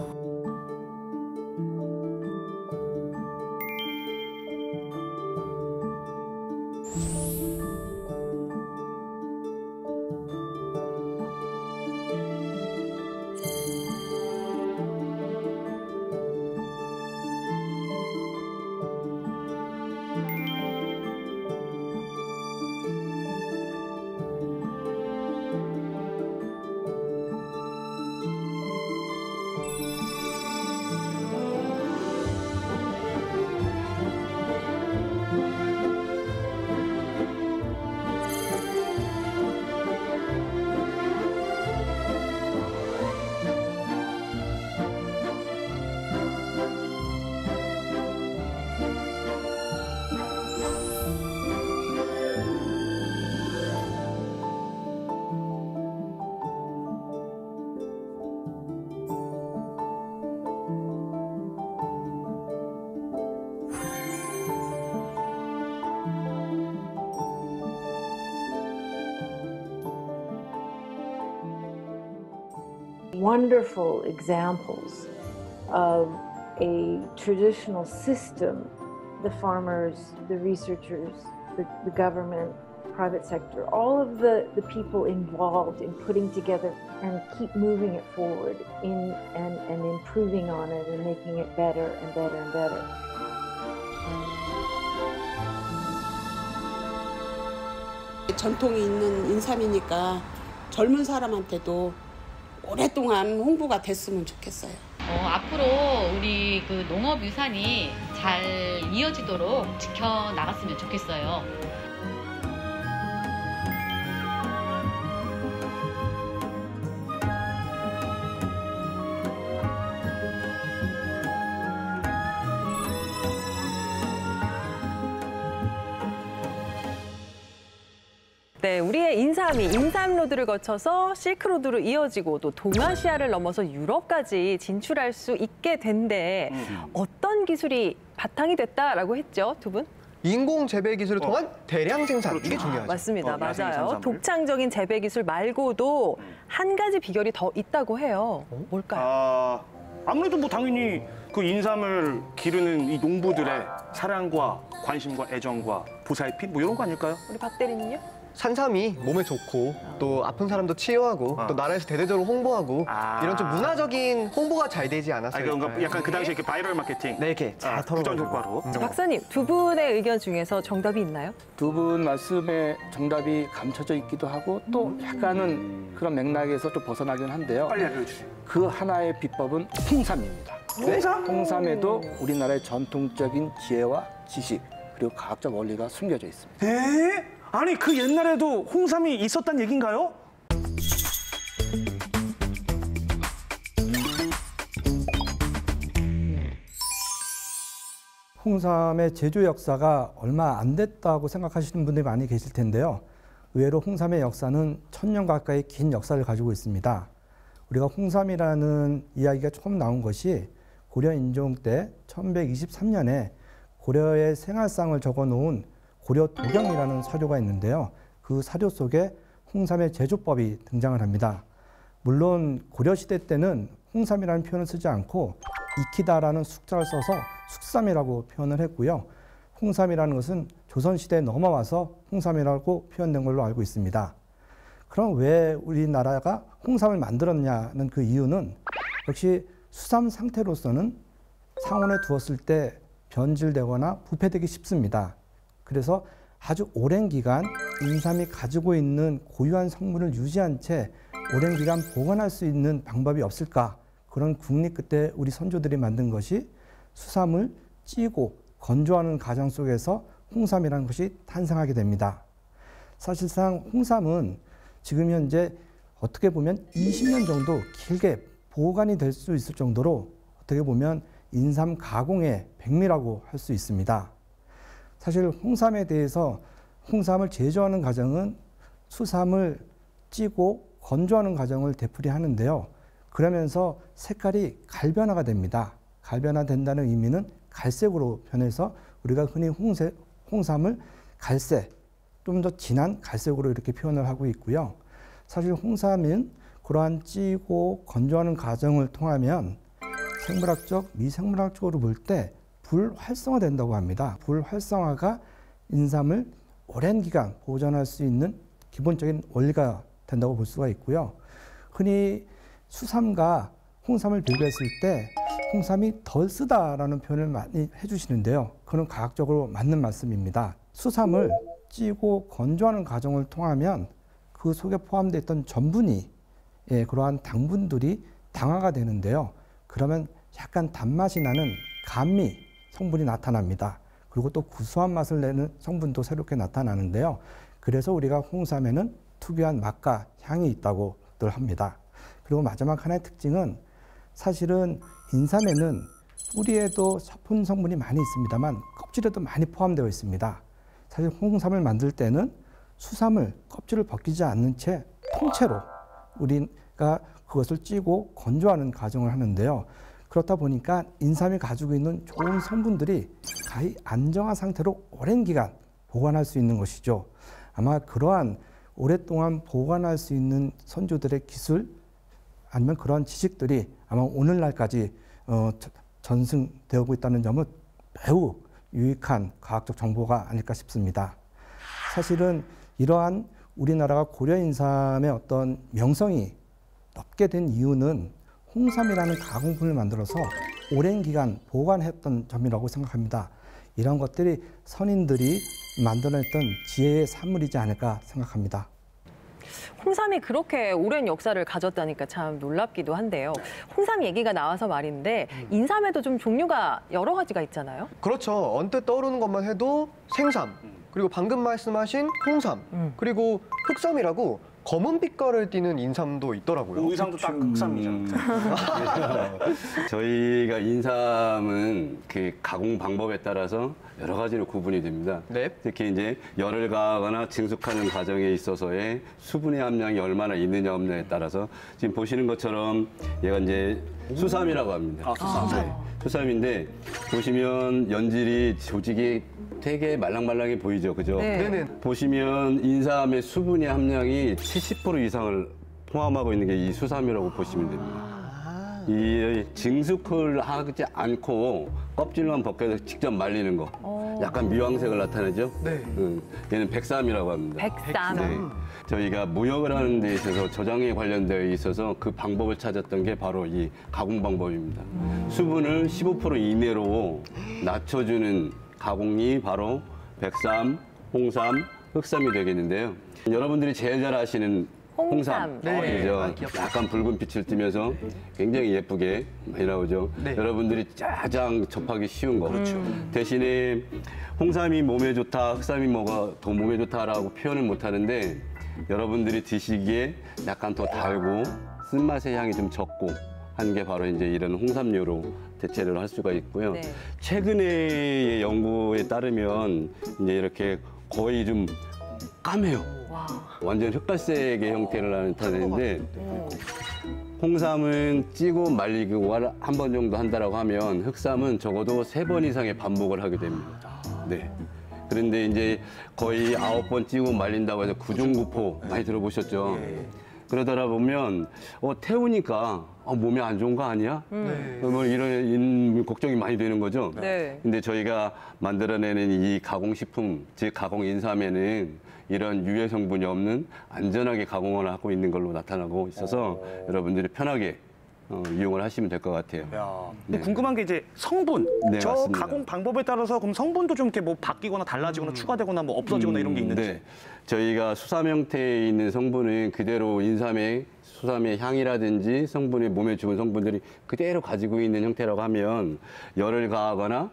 Wonderful examples of a traditional system the farmers, the researchers, the government, private sector, all of the people involved in putting together and keep moving it forward and improving on it and making it better and better and better. 전통이 있는 인삼이니까 젊은 사람한테도 오랫동안 홍보가 됐으면 좋겠어요. 앞으로 우리 그 농업유산이 잘 이어지도록 지켜나갔으면 좋겠어요. 네, 우리의 인삼이 인삼로드를 거쳐서 실크로드로 이어지고 또 동아시아를 넘어서 유럽까지 진출할 수 있게 된데 어떤 기술이 바탕이 됐다라고 했죠, 두 분? 인공 재배 기술을 통한 대량 생산, 이게 중요하죠. 맞습니다. 맞아요. 독창적인 재배 기술 말고도 한 가지 비결이 더 있다고 해요. 뭘까요? 아무래도 뭐 당연히 그 인삼을 기르는 이 농부들의 사랑과 관심과 애정과 보살핌 뭐 이런 거 아닐까요? 우리 박 대리는요? 산삼이 몸에 좋고 또 아픈 사람도 치유하고 또 나라에서 대대적으로 홍보하고 이런 좀 문화적인 홍보가 잘 되지 않았어요. 그러니까 약간 그 당시에 이렇게 바이럴 마케팅. 네, 이렇게 잘 부전 효과로. 박사님, 두 분의 의견 중에서 정답이 있나요? 두 분 말씀에 정답이 감춰져 있기도 하고 또 약간은 그런 맥락에서 좀 벗어나긴 한데요. 빨리 알려주세요. 그 하나의 비법은 홍삼입니다. 홍삼? 홍삼에도 우리나라의 전통적인 지혜와 지식 그리고 과학적 원리가 숨겨져 있습니다. 에? 아니 그 옛날에도 홍삼이 있었단 얘긴가요? 홍삼의 제조 역사가 얼마 안 됐다고 생각하시는 분들이 많이 계실 텐데요. 의외로 홍삼의 역사는 1000년 가까이 긴 역사를 가지고 있습니다. 우리가 홍삼이라는 이야기가 처음 나온 것이 고려 인종 때 1123년에 고려의 생활상을 적어놓은 고려 도경이라는 사료가 있는데요. 그 사료 속에 홍삼의 제조법이 등장을 합니다. 물론 고려시대 때는 홍삼이라는 표현을 쓰지 않고 익히다라는 숫자를 써서 숙삼이라고 표현을 했고요. 홍삼이라는 것은 조선시대에 넘어와서 홍삼이라고 표현된 걸로 알고 있습니다. 그럼 왜 우리나라가 홍삼을 만들었냐는 그 이유는 역시 수삼 상태로서는 상온에 두었을 때 변질되거나 부패되기 쉽습니다. 그래서 아주 오랜 기간 인삼이 가지고 있는 고유한 성분을 유지한 채 오랜 기간 보관할 수 있는 방법이 없을까? 그런 궁리 끝에 우리 선조들이 만든 것이 수삼을 찌고 건조하는 과정 속에서 홍삼이라는 것이 탄생하게 됩니다. 사실상 홍삼은 지금 현재 어떻게 보면 20년 정도 길게 보관이 될 수 있을 정도로 어떻게 보면 인삼 가공의 백미라고 할 수 있습니다. 사실 홍삼에 대해서 홍삼을 제조하는 과정은 수삼을 찌고 건조하는 과정을 되풀이하는데요. 그러면서 색깔이 갈변화가 됩니다. 갈변화된다는 의미는 갈색으로 변해서 우리가 흔히 홍삼을 갈색, 좀 더 진한 갈색으로 이렇게 표현을 하고 있고요. 사실 홍삼은 그러한 찌고 건조하는 과정을 통하면 생물학적, 미생물학적으로 볼 때 불활성화된다고 합니다. 불활성화가 인삼을 오랜 기간 보존할 수 있는 기본적인 원리가 된다고 볼 수가 있고요. 흔히 수삼과 홍삼을 비교했을 때 홍삼이 덜 쓰다라는 표현을 많이 해주시는데요. 그건 과학적으로 맞는 말씀입니다. 수삼을 찌고 건조하는 과정을 통하면 그 속에 포함되어 있던 전분이 그러한 당분들이 당화가 되는데요. 그러면 약간 단맛이 나는 감미 성분이 나타납니다. 그리고 또 구수한 맛을 내는 성분도 새롭게 나타나는데요. 그래서 우리가 홍삼에는 특유한 맛과 향이 있다고들 합니다. 그리고 마지막 하나의 특징은 사실은 인삼에는 뿌리에도 서폰 성분이 많이 있습니다만 껍질에도 많이 포함되어 있습니다. 사실 홍삼을 만들 때는 수삼을 껍질을 벗기지 않는 채 통째로 우리가 그것을 찌고 건조하는 과정을 하는데요. 그렇다 보니까 인삼이 가지고 있는 좋은 성분들이 가히 안정한 상태로 오랜 기간 보관할 수 있는 것이죠. 아마 그러한 오랫동안 보관할 수 있는 선조들의 기술 아니면 그러한 지식들이 아마 오늘날까지 전승되고 있다는 점은 매우 유익한 과학적 정보가 아닐까 싶습니다. 사실은 이러한 우리나라가 고려 인삼의 어떤 명성이 높게 된 이유는 홍삼이라는 가공품을 만들어서 오랜 기간 보관했던 점이라고 생각합니다. 이런 것들이 선인들이 만들어냈던 지혜의 산물이지 않을까 생각합니다. 홍삼이 그렇게 오랜 역사를 가졌다니까 참 놀랍기도 한데요. 홍삼 얘기가 나와서 말인데 인삼에도 좀 종류가 여러 가지가 있잖아요. 그렇죠. 언뜻 떠오르는 것만 해도 생삼, 그리고 방금 말씀하신 홍삼, 그리고 흑삼이라고 검은 빛깔을 띠는 인삼도 있더라고요. 의상도 딱 흑삼이잖아요. 저희가 인삼은 그 가공 방법에 따라서 여러 가지로 구분이 됩니다. 네. 특히 이제 열을 가하거나 증숙하는 과정에 있어서의 수분의 함량이 얼마나 있느냐 없느냐에 따라서 지금 보시는 것처럼 얘가 이제 수삼이라고 합니다. 수삼. 네. 수삼인데 보시면 연질이 조직이 되게 말랑말랑해 보이죠, 그죠? 네. 보시면 인삼의 수분의 함량이 70% 이상을 포함하고 있는 게 이 수삼이라고 보시면 됩니다. 이 증숙을 하지 않고 껍질만 벗겨서 직접 말리는 거. 약간 미황색을 나타내죠? 네. 얘는 백삼이라고 합니다. 백삼. 네. 저희가 무역을 하는 데 있어서 저장에 관련되어 있어서 그 방법을 찾았던 게 바로 이 가공 방법입니다. 수분을 15% 이내로 낮춰주는 가공이 바로 백삼, 홍삼, 흑삼이 되겠는데요. 여러분들이 제일 잘 아시는 홍삼. 네. 그죠? 약간 붉은 빛을 띠면서 굉장히 예쁘게 많이 나오죠. 네. 여러분들이 가장 접하기 쉬운 거. 그렇죠. 대신에 홍삼이 몸에 좋다, 흑삼이 뭐가 더 몸에 좋다라고 표현을 못 하는데 여러분들이 드시기에 약간 더 달고 쓴맛의 향이 좀 적고 한 게 바로 이제 이런 홍삼류로 대체를 할 수가 있고요. 네. 최근의 연구에 따르면 이제 이렇게 거의 좀 까매요. 와. 완전 흑갈색의 형태를 나타내는데 홍삼은 찌고 말리고 한 번 정도 한다라고 하면 흑삼은 적어도 3번 이상의 반복을 하게 됩니다. 네. 그런데 이제 거의 9번 찌고 말린다고 해서 구중구포 많이 들어보셨죠? 그러다 보면 태우니까 몸에 안 좋은 거 아니야? 뭐 이런 걱정이 많이 되는 거죠. 네. 근데 저희가 만들어내는 이 가공식품, 즉 가공인삼에는 이런 유해 성분이 없는 안전하게 가공을 하고 있는 걸로 나타나고 있어서 여러분들이 편하게 이용을 하시면 될 것 같아요. 근데 궁금한 게 이제 성분, 네, 저 맞습니다. 가공 방법에 따라서 그럼 성분도 좀 이렇게 뭐 바뀌거나 달라지거나 추가되거나 뭐 없어지거나 이런 게 있는지. 네. 저희가 수삼 형태에 있는 성분은 그대로 인삼의 수삼의 향이라든지 성분이 몸에 좋은 성분들이 그대로 가지고 있는 형태라고 하면 열을 가하거나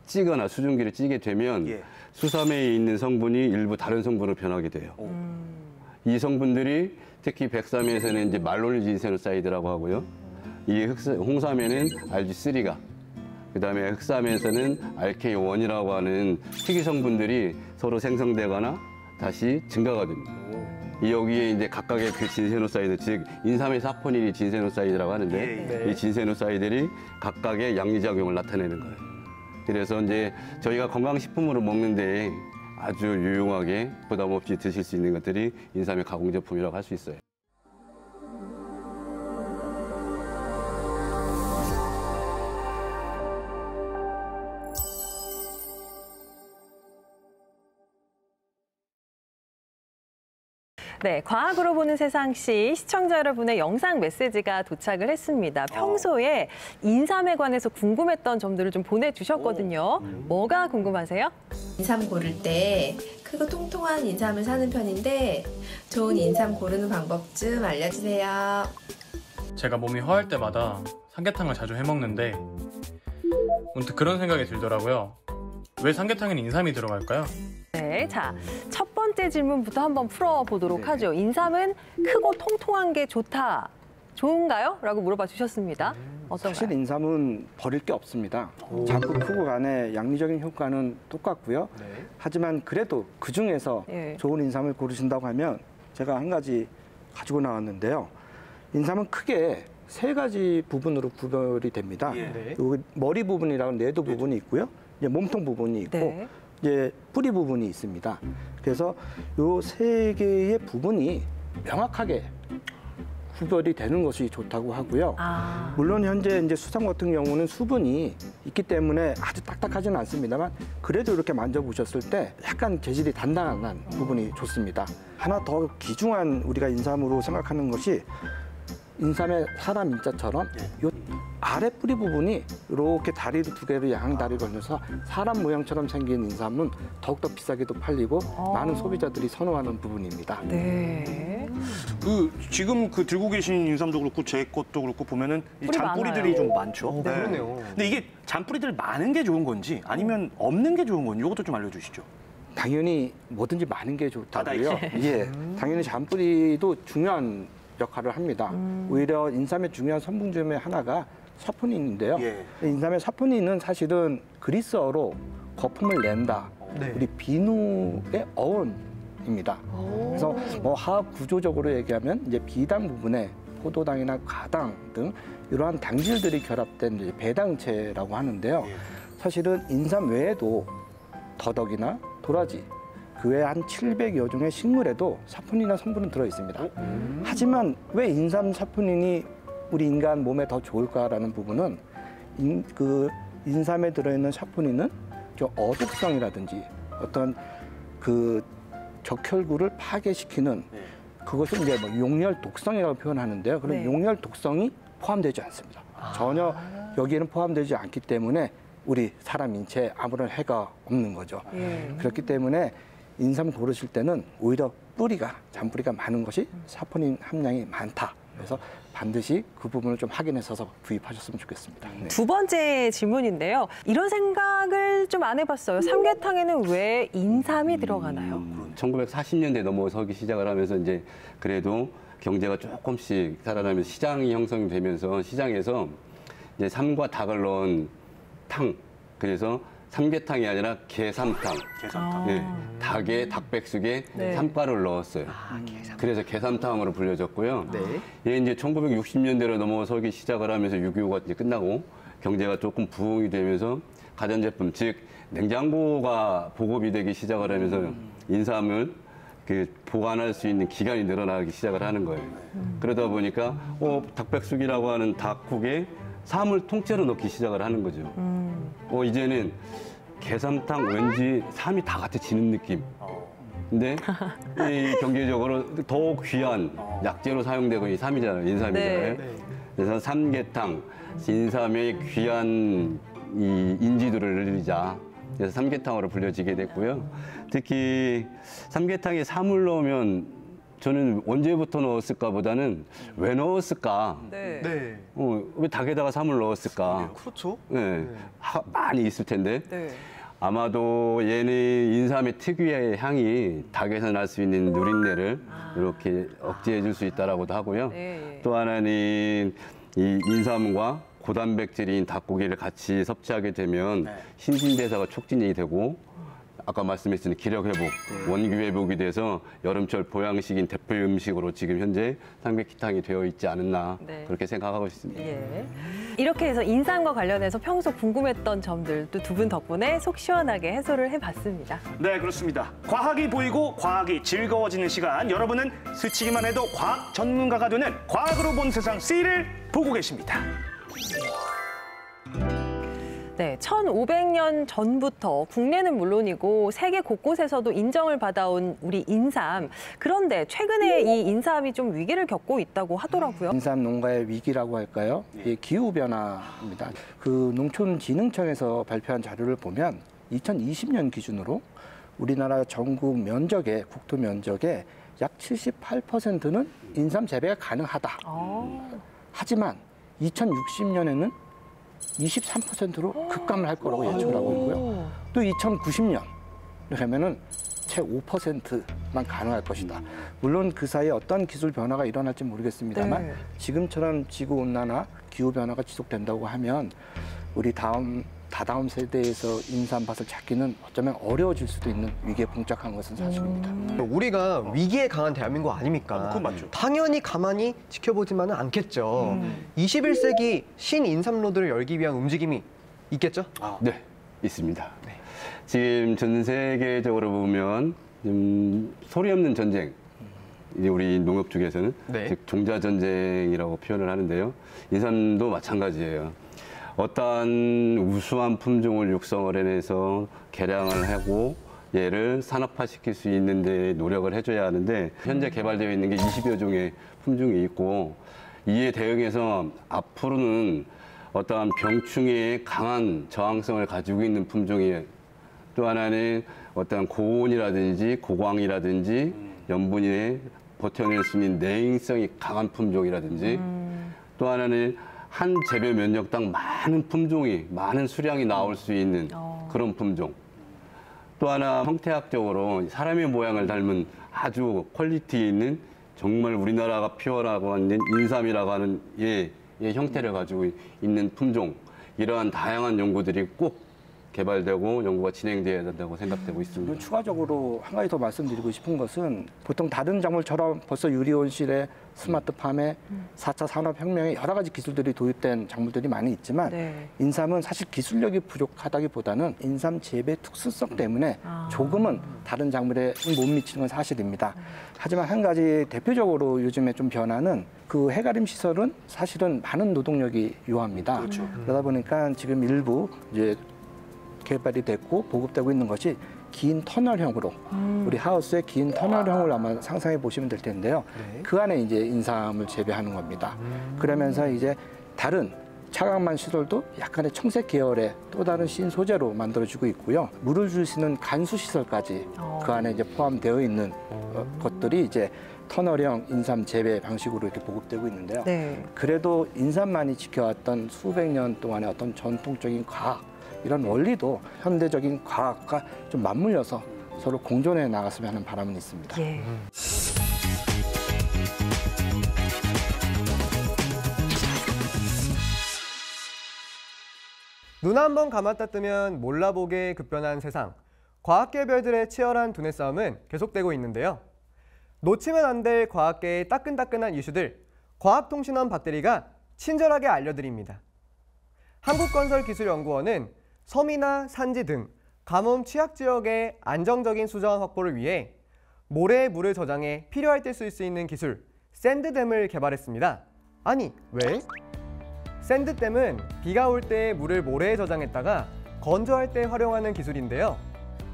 찌거나 수증기를 찌게 되면 수삼에 있는 성분이 일부 다른 성분으로 변하게 돼요. 이 성분들이 특히 백삼에서는 이제 말로니진세노사이드라고 하고요. 이 홍삼에는 RG3가, 그다음에 흑삼에서는 RK1이라고 하는 특이 성분들이 서로 생성되거나 다시 증가가 됩니다. 여기에 이제 각각의 그 진세노사이드, 즉 인삼의 사포닌이 진세노사이드라고 하는데 이 진세노사이드들이 각각의 양리작용을 나타내는 거예요. 그래서 이제 저희가 건강식품으로 먹는데 아주 유용하게 부담 없이 드실 수 있는 것들이 인삼의 가공 제품이라고 할 수 있어요. 네, 과학으로 보는 세상시 시청자 여러분의 영상 메시지가 도착을 했습니다. 평소에 인삼에 관해서 궁금했던 점들을 좀 보내주셨거든요. 뭐가 궁금하세요? 인삼 고를 때 크고 통통한 인삼을 사는 편인데 좋은 인삼 고르는 방법 좀 알려주세요. 제가 몸이 허할 때마다 삼계탕을 자주 해먹는데 문득 그런 생각이 들더라고요. 왜 삼계탕에는 인삼이 들어갈까요? 네, 자, 첫 번째 질문부터 한번 풀어보도록 하죠. 인삼은 크고 통통한 게 좋다, 좋은가요? 라고 물어봐 주셨습니다. 어떤가요? 사실 인삼은 버릴 게 없습니다. 작고 크고 간에 양리적인 효과는 똑같고요. 하지만 그래도 그중에서 좋은 인삼을 고르신다고 하면 제가 한 가지 가지고 나왔는데요. 인삼은 크게 세 가지 부분으로 구별이 됩니다. 여기 머리 부분이라고 내도 부분이 있고요. 이제 몸통 부분이 있고 이제 뿌리 부분이 있습니다. 그래서 요 세 개의 부분이 명확하게 구별이 되는 것이 좋다고 하고요. 물론 현재 이제 수삼 같은 경우는 수분이 있기 때문에 아주 딱딱하지는 않습니다만 그래도 이렇게 만져보셨을 때 약간 재질이 단단한 부분이 좋습니다. 하나 더 귀중한 우리가 인삼으로 생각하는 것이 인삼의 사람 인자처럼 요 아래 뿌리 부분이 이렇게 다리를 두 개로 양다리 걸려서 사람 모양처럼 생긴 인삼은 더욱더 비싸게도 팔리고 많은 소비자들이 선호하는 부분입니다. 네. 그 지금 그 들고 계신 인삼도 그렇고 제 것도 그렇고 보면은 이 잔뿌리들이 좀 많죠. 그러네요. 근데 이게 잔뿌리들 많은 게 좋은 건지 아니면 없는 게 좋은 건지 이것도 좀 알려주시죠. 당연히 뭐든지 많은 게 좋다고요. 예, 당연히 잔뿌리도 중요한 역할을 합니다. 오히려 인삼의 중요한 성분 중에 하나가 사포닌인데요. 인삼의 사포닌은 사실은 그리스어로 거품을 낸다. 우리 비누의 어원입니다. 그래서 뭐 화학 구조적으로 얘기하면 이제 비당 부분에 포도당이나 가당 등 이러한 당질들이 결합된 이제 배당체라고 하는데요. 사실은 인삼 외에도 더덕이나 도라지 그 외에 한 700여 종의 식물에도 사포닌이나 성분은 들어 있습니다. 하지만 왜 인삼 사포닌이 우리 인간 몸에 더 좋을까라는 부분은 그 인삼에 들어있는 사포닌은 어독성이라든지 어떤 그 적혈구를 파괴시키는 그것을 이제 뭐 용열 독성이라고 표현하는데요. 그런 용열 독성이 포함되지 않습니다. 전혀 여기에는 포함되지 않기 때문에 우리 사람 인체에 아무런 해가 없는 거죠. 그렇기 때문에 인삼 고르실 때는 오히려 뿌리가 잔뿌리가 많은 것이 사포닌 함량이 많다. 그래서 반드시 그 부분을 좀 확인해서 구입하셨으면 좋겠습니다. 네. 두 번째 질문인데요. 이런 생각을 좀 안 해봤어요. 삼계탕에는 왜 인삼이 들어가나요? 1940년대 넘어서기 시작을 하면서 이제 그래도 경제가 조금씩 살아나면서 시장이 형성이 되면서 시장에서 이제 삼과 닭을 넣은 탕, 그래서 삼계탕이 아니라 게삼탕. 네, 닭에 닭백숙에 삼가루를 넣었어요. 그래서 게삼탕으로 불려졌고요. 예, 이제 1960년대로 넘어서기 시작을 하면서 6.25가 이제 끝나고 경제가 조금 부흥이 되면서 가전제품, 즉 냉장고가 보급이 되기 시작을 하면서 인삼을 그 보관할 수 있는 기간이 늘어나기 시작을 하는 거예요. 그러다 보니까 닭백숙이라고 하는 닭국에 삼을 통째로 넣기 시작을 하는 거죠. 이제는 게삼탕 왠지 삼이 다 같아지는 느낌. 근데 이 경제적으로 더욱 귀한 약재로 사용되고 이 삼이잖아요. 인삼이잖아요. 그래서 삼계탕, 인삼의 귀한 이 인지도를 늘리자. 그래서 삼계탕으로 불려지게 됐고요. 특히 삼계탕에 사물 넣으면 저는 언제부터 넣었을까 보다는 왜 넣었을까? 네. 왜 닭에다가 사물 넣었을까? 그렇죠. 네. 많이 있을 텐데. 네. 아마도 얘는 인삼의 특유의 향이 닭에서 날 수 있는 누린내를 이렇게 억제해 줄 수 있다라고도 하고요. 네. 또 하나는 이 인삼과 고단백질인 닭고기를 같이 섭취하게 되면 신진대사가 촉진이 되고 아까 말씀했던 기력 회복, 원기 회복이 돼서 여름철 보양식인 대표 음식으로 지금 현재 삼계탕이 되어 있지 않았나 그렇게 생각하고 있습니다. 예. 이렇게 해서 인삼과 관련해서 평소 궁금했던 점들도 두 분 덕분에 속 시원하게 해소를 해봤습니다. 네, 그렇습니다. 과학이 보이고 과학이 즐거워지는 시간. 여러분은 스치기만 해도 과학 전문가가 되는 과학으로 본 세상 C를 보고 계십니다. 네, 1500년 전부터 국내는 물론이고 세계 곳곳에서도 인정을 받아온 우리 인삼. 그런데 최근에 이 인삼이 좀 위기를 겪고 있다고 하더라고요. 인삼 농가의 위기라고 할까요? 이 기후 변화입니다. 그 농촌진흥청에서 발표한 자료를 보면 2020년 기준으로 우리나라 전국 면적의 국토 면적의 약 78%는 인삼 재배가 가능하다. 하지만 2060년에는 23%로 급감을 할 거라고 예측을 하고 있고요. 또 2090년 하면은 채 5%만 가능할 것이다. 물론 그 사이에 어떤 기술 변화가 일어날지 모르겠습니다만 지금처럼 지구 온난화, 기후 변화가 지속된다고 하면 우리 다다음 세대에서 인삼밭을 찾기는 어쩌면 어려워질 수도 있는 위기에 봉착한 것은 사실입니다. 우리가 위기에 강한 대한민국 아닙니까? 그건 맞죠. 당연히 가만히 지켜보지만은 않겠죠. 21세기 신인삼로드를 열기 위한 움직임이 있겠죠? 네, 있습니다. 지금 전 세계적으로 보면 소리 없는 전쟁, 이제 우리 농업 쪽에서는 즉 종자 전쟁이라고 표현을 하는데요. 인삼도 마찬가지예요. 어떠한 우수한 품종을 육성을 해내서 개량을 하고 얘를 산업화시킬 수 있는 데 노력을 해줘야 하는데 현재 개발되어 있는 게 20여 종의 품종이 있고 이에 대응해서 앞으로는 어떠한 병충해에 강한 저항성을 가지고 있는 품종이 또 하나는 어떠한 고온이라든지 고광이라든지 염분에 버텨낼 수 있는 내행성이 강한 품종이라든지 또 하나는 한 재배 면적당 많은 품종이, 많은 수량이 나올 수 있는 그런 품종. 또 하나 형태학적으로 사람의 모양을 닮은 아주 퀄리티 있는 정말 우리나라가 표현하고 있는 인삼이라고 하는 얘 형태를 가지고 있는 품종. 이러한 다양한 연구들이 꼭 개발되고 연구가 진행돼야 된다고 생각되고 있습니다. 추가적으로 한 가지 더 말씀드리고 싶은 것은 보통 다른 작물처럼 벌써 유리온실에 스마트팜에 4차 산업혁명에 여러 가지 기술들이 도입된 작물들이 많이 있지만 인삼은 사실 기술력이 부족하다기보다는 인삼 재배 특수성 때문에 조금은 다른 작물에 못 미치는 건 사실입니다. 하지만 한 가지 대표적으로 요즘에 좀 변화는 그 해가림 시설은 사실은 많은 노동력이 요합니다. 그러다 보니까 지금 일부 이제 개발이 됐고 보급되고 있는 것이 긴 터널형으로 우리 하우스의 긴 터널형을 아마 상상해 보시면 될 텐데요. 그 안에 이제 인삼을 재배하는 겁니다. 그러면서 이제 다른 차광만 시설도 약간의 청색 계열의 또 다른 신 소재로 만들어지고 있고요. 물을 줄 수 있는 간수 시설까지 그 안에 이제 포함되어 있는 것들이 이제 터널형 인삼 재배 방식으로 이렇게 보급되고 있는데요. 그래도 인삼만이 지켜왔던 수백 년 동안의 어떤 전통적인 과학 이런 원리도 현대적인 과학과 좀 맞물려서 서로 공존해 나갔으면 하는 바람은 있습니다. 눈 한 번 감았다 뜨면 몰라보게 급변한 세상. 과학계 별들의 치열한 두뇌 싸움은 계속되고 있는데요. 놓치면 안 될 과학계의 따끈따끈한 이슈들, 과학통신원 박대리가 친절하게 알려드립니다. 한국건설기술연구원은 섬이나 산지 등 가뭄 취약 지역의 안정적인 수자원 확보를 위해 모래에 물을 저장해 필요할 때 쓸 수 있는 기술 샌드댐을 개발했습니다. 아니, 왜? 샌드댐은 비가 올 때 물을 모래에 저장했다가 건조할 때 활용하는 기술인데요.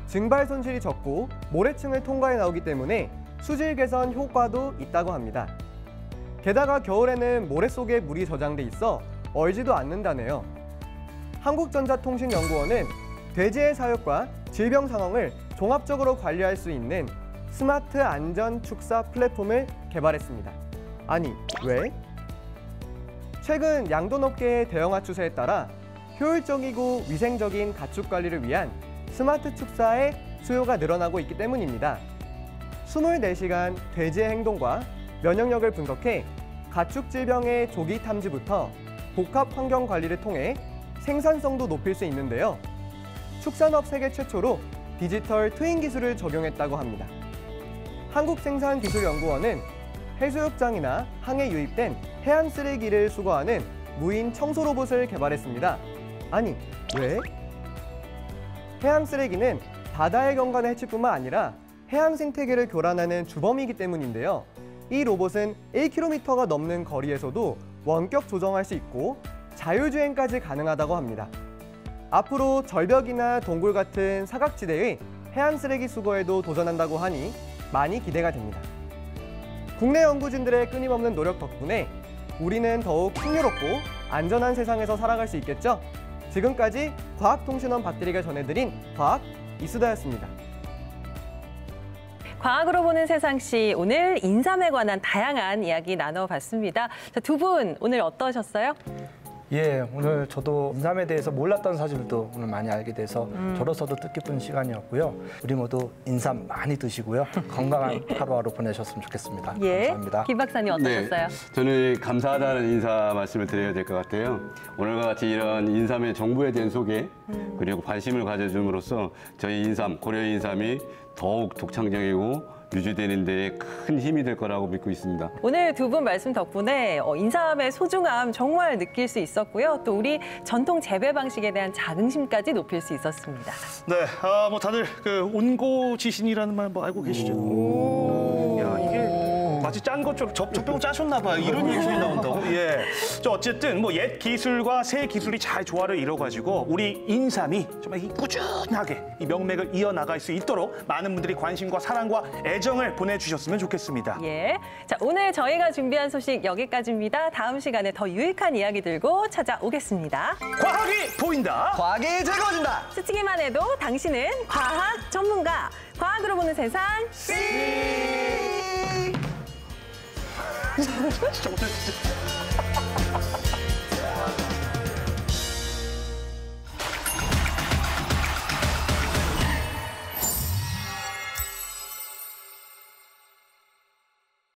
증발 손실이 적고 모래층을 통과해 나오기 때문에 수질 개선 효과도 있다고 합니다. 게다가 겨울에는 모래 속에 물이 저장돼 있어 얼지도 않는다네요. 한국전자통신연구원은 돼지의 사육과 질병 상황을 종합적으로 관리할 수 있는 스마트 안전 축사 플랫폼을 개발했습니다. 아니, 왜? 최근 양돈업계의 대형화 추세에 따라 효율적이고 위생적인 가축 관리를 위한 스마트 축사의 수요가 늘어나고 있기 때문입니다. 24시간 돼지의 행동과 면역력을 분석해 가축 질병의 조기 탐지부터 복합 환경 관리를 통해 생산성도 높일 수 있는데요. 축산업 세계 최초로 디지털 트윈 기술을 적용했다고 합니다. 한국생산기술연구원은 해수욕장이나 항에 유입된 해양 쓰레기를 수거하는 무인 청소 로봇을 개발했습니다. 아니, 왜? 해양 쓰레기는 바다의 경관의 해치뿐만 아니라 해양 생태계를 교란하는 주범이기 때문인데요. 이 로봇은 1km가 넘는 거리에서도 원격 조정할 수 있고 자율주행까지 가능하다고 합니다. 앞으로 절벽이나 동굴 같은 사각지대의 해양 쓰레기 수거에도 도전한다고 하니 많이 기대가 됩니다. 국내 연구진들의 끊임없는 노력 덕분에 우리는 더욱 풍요롭고 안전한 세상에서 살아갈 수 있겠죠? 지금까지 과학통신원 박대리가 전해드린 과학 이수다였습니다. 과학으로 보는 세상시 오늘 인삼에 관한 다양한 이야기 나눠봤습니다. 두 분 오늘 어떠셨어요? 예, 오늘 저도 인삼에 대해서 몰랐던 사실도 오늘 많이 알게 돼서 저로서도 뜻깊은 시간이었고요. 우리 모두 인삼 많이 드시고요. 건강한 하루하루 보내셨으면 좋겠습니다. 예, 감사합니다. 김 박사님 어떠셨어요? 네, 저는 감사하다는 인사 말씀을 드려야 될 것 같아요. 오늘과 같이 이런 인삼의 정보에 대한 소개 그리고 관심을 가져줌으로써 저희 인삼, 고려 인삼이 더욱 독창적이고 유지되는 데 큰 힘이 될 거라고 믿고 있습니다. 오늘 두 분 말씀 덕분에 인삼의 소중함 정말 느낄 수 있었고요. 또 우리 전통 재배 방식에 대한 자긍심까지 높일 수 있었습니다. 네, 뭐 다들 그 온고지신이라는 말 뭐 알고 계시죠? 야, 이게 마치 짠 것처럼 접병 짜셨나 봐요. 이런 얘기가 나온다고. 예. 어쨌든 뭐 옛 기술과 새 기술이 잘 조화를 이뤄가지고 우리 인삼이 정말 꾸준하게 이 명맥을 이어나갈 수 있도록 많은 분들이 관심과 사랑과 애정을 보내주셨으면 좋겠습니다. 예. 자, 오늘 저희가 준비한 소식 여기까지입니다. 다음 시간에 더 유익한 이야기 들고 찾아오겠습니다. 과학이 보인다. 과학이 즐거워진다. 스치기만 해도 당신은 과학 전문가. 과학으로 보는 세상. 진짜 못했어.